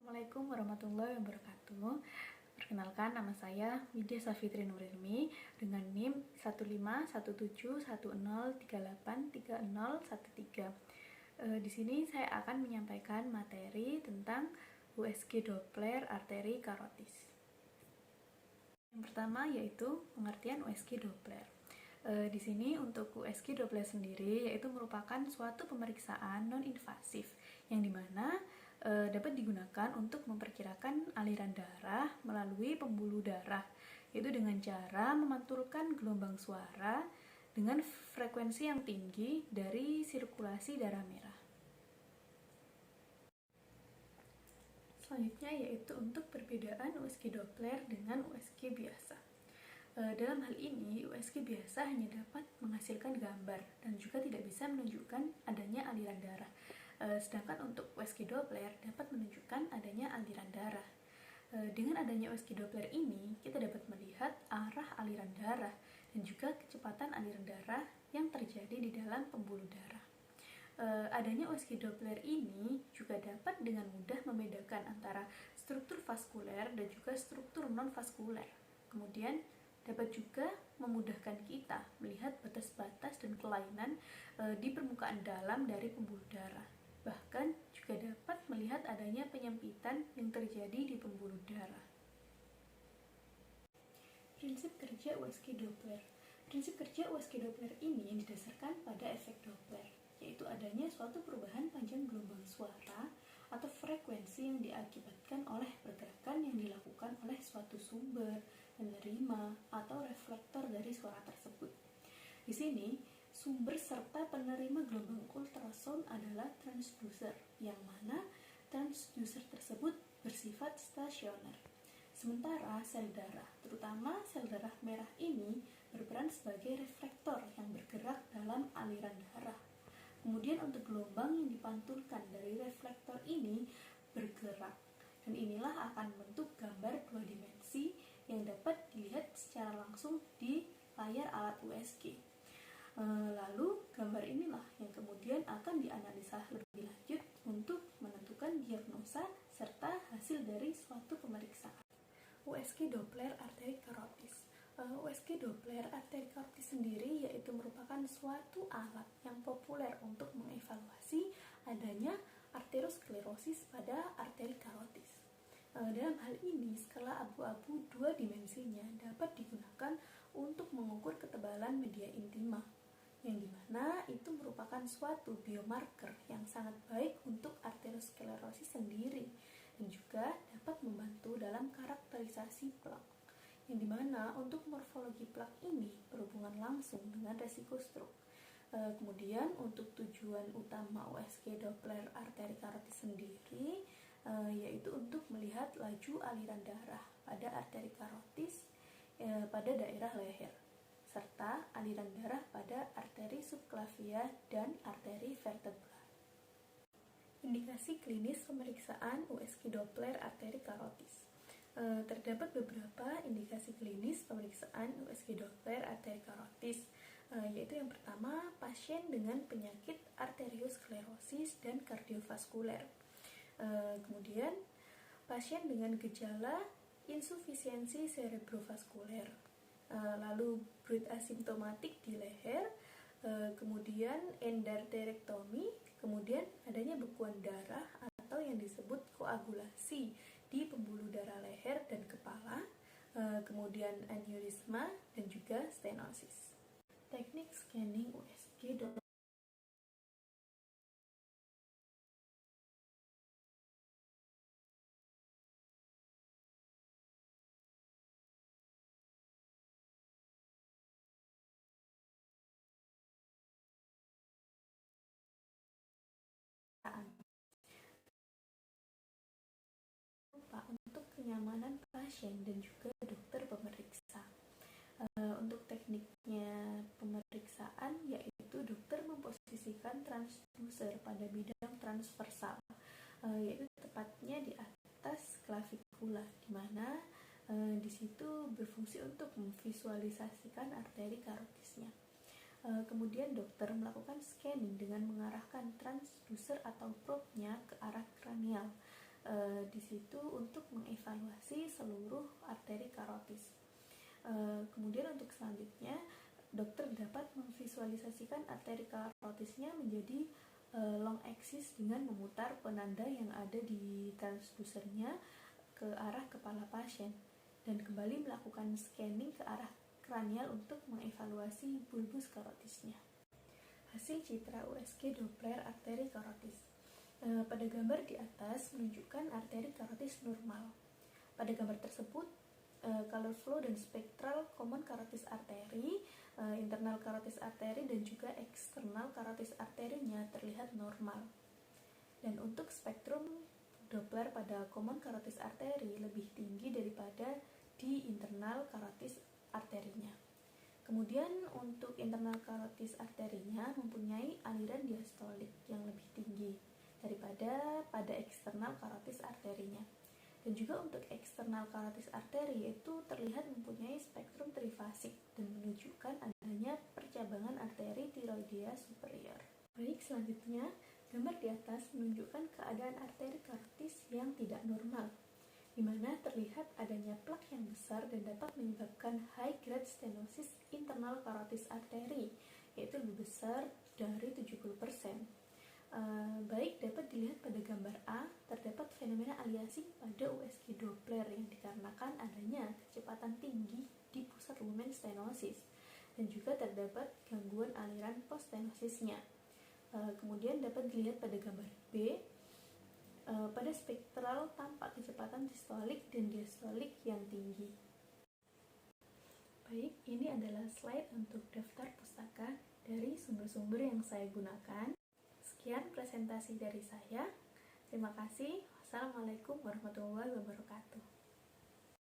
Assalamualaikum warahmatullahi wabarakatuh. Perkenalkan, nama saya Widya Safitri Nurilmi dengan NIM 1517110383013. Di sini saya akan menyampaikan materi tentang USG Doppler arteri karotis. Yang pertama yaitu pengertian USG Doppler. Di sini untuk USG Doppler sendiri yaitu merupakan suatu pemeriksaan non-invasif yang dimana dapat digunakan untuk memperkirakan aliran darah melalui pembuluh darah, yaitu dengan cara memantulkan gelombang suara dengan frekuensi yang tinggi dari sirkulasi darah merah. Selanjutnya yaitu untuk perbedaan USG Doppler dengan USG biasa. Dalam hal ini, USG biasa hanya dapat menghasilkan gambar dan juga tidak bisa menunjukkan adanya aliran darah. Sedangkan untuk USG Doppler dapat menunjukkan adanya aliran darah. Dengan adanya USG Doppler ini, kita dapat melihat arah aliran darah dan juga kecepatan aliran darah yang terjadi di dalam pembuluh darah. Adanya USG Doppler ini juga dapat dengan mudah membedakan antara struktur vaskuler dan juga struktur non-vaskuler. Kemudian dapat juga memudahkan kita melihat batas-batas dan kelainan di permukaan dalam dari pembuluh darah. Bahkan juga dapat melihat adanya penyempitan yang terjadi di pembuluh darah. Prinsip kerja USG Doppler. Prinsip kerja USG Doppler ini didasarkan pada efek Doppler, yaitu adanya suatu perubahan panjang gelombang suara atau frekuensi yang diakibatkan oleh pergerakan yang dilakukan oleh suatu sumber, penerima, atau reflektor dari suara tersebut. Di sini, sumber serta penerima gelombang ultrasound adalah transducer, yang mana transducer tersebut bersifat stasioner. Sementara sel darah, terutama sel darah merah ini, berperan sebagai reflektor yang bergerak dalam aliran darah. Kemudian untuk gelombang yang dipantulkan dari reflektor ini bergerak, dan inilah akan membentuk gambar dua dimensi yang dapat dilihat secara langsung di layar alat USG. Lalu gambar inilah yang kemudian akan dianalisa lebih lanjut untuk menentukan diagnosa serta hasil dari suatu pemeriksaan. USG Doppler arteri karotis. USG Doppler arteri karotis sendiri yaitu merupakan suatu alat yang populer untuk mengevaluasi adanya arteriosklerosis pada arteri karotis. Dalam hal ini, skala abu-abu dua dimensinya dapat digunakan untuk mengukur ketebalan media intima, yang dimana itu merupakan suatu biomarker yang sangat baik untuk arteriosklerosis sendiri dan juga dapat membantu dalam karakterisasi plak, yang dimana untuk morfologi plak ini berhubungan langsung dengan resiko stroke. Kemudian untuk tujuan utama USG Doppler arteri karotis sendiri yaitu untuk melihat laju aliran darah pada arteri karotis pada daerah leher, serta aliran darah pada arteri subclavia dan arteri vertebra. Indikasi klinis pemeriksaan USG Doppler arteri karotis. Terdapat beberapa indikasi klinis pemeriksaan USG Doppler arteri karotis, yaitu yang pertama, pasien dengan penyakit arteriosklerosis dan kardiovaskuler. Kemudian pasien dengan gejala insufisiensi cerebrovaskuler, lalu bruit asimptomatik di leher, kemudian endarterektomi, kemudian adanya bekuan darah atau yang disebut koagulasi di pembuluh darah leher dan kepala, kemudian aneurisma dan juga stenosis. Teknik scanning USG Doppler. Untuk kenyamanan pasien dan juga dokter pemeriksa. Untuk tekniknya pemeriksaan yaitu dokter memposisikan transducer pada bidang transversal, yaitu tepatnya di atas klavikula, di mana di situ berfungsi untuk memvisualisasikan arteri karotisnya. Kemudian dokter melakukan scanning dengan mengarahkan transducer atau probe-nya ke arah kranial. di situ untuk mengevaluasi seluruh arteri karotis. Kemudian untuk selanjutnya, dokter dapat memvisualisasikan arteri karotisnya menjadi long axis dengan memutar penanda yang ada di transdusernya ke arah kepala pasien dan kembali melakukan scanning ke arah kranial untuk mengevaluasi bulbus karotisnya. Hasil citra USG Doppler arteri karotis. Pada gambar di atas menunjukkan arteri karotis normal. Pada gambar tersebut, color flow dan spektral common carotis arteri, internal carotis arteri dan juga eksternal carotis arterinya terlihat normal. Dan untuk spektrum Doppler pada common carotis arteri lebih tinggi daripada di internal carotis arterinya. Kemudian untuk internal carotis arterinya mempunyai aliran diastolik yang lebih tinggi daripada pada eksternal carotis arterinya. Dan juga untuk eksternal carotis arteri itu terlihat mempunyai spektrum trifasik dan menunjukkan adanya percabangan arteri tiroidea superior. Baik, selanjutnya gambar di atas menunjukkan keadaan arteri karotis yang tidak normal, di mana terlihat adanya plak yang besar dan dapat menyebabkan high grade stenosis internal carotis arteri, yaitu lebih besar dari 70%. Baik dapat dilihat pada gambar A, terdapat fenomena aliasing pada USG Doppler yang dikarenakan adanya kecepatan tinggi di pusat lumen stenosis dan juga terdapat gangguan aliran post-stenosisnya. Kemudian dapat dilihat pada gambar B, pada spektral tampak kecepatan sistolik dan diastolik yang tinggi. Baik, ini adalah slide untuk daftar pustaka dari sumber-sumber yang saya gunakan. Sekian presentasi dari saya. Terima kasih. Wassalamualaikum warahmatullahi wabarakatuh.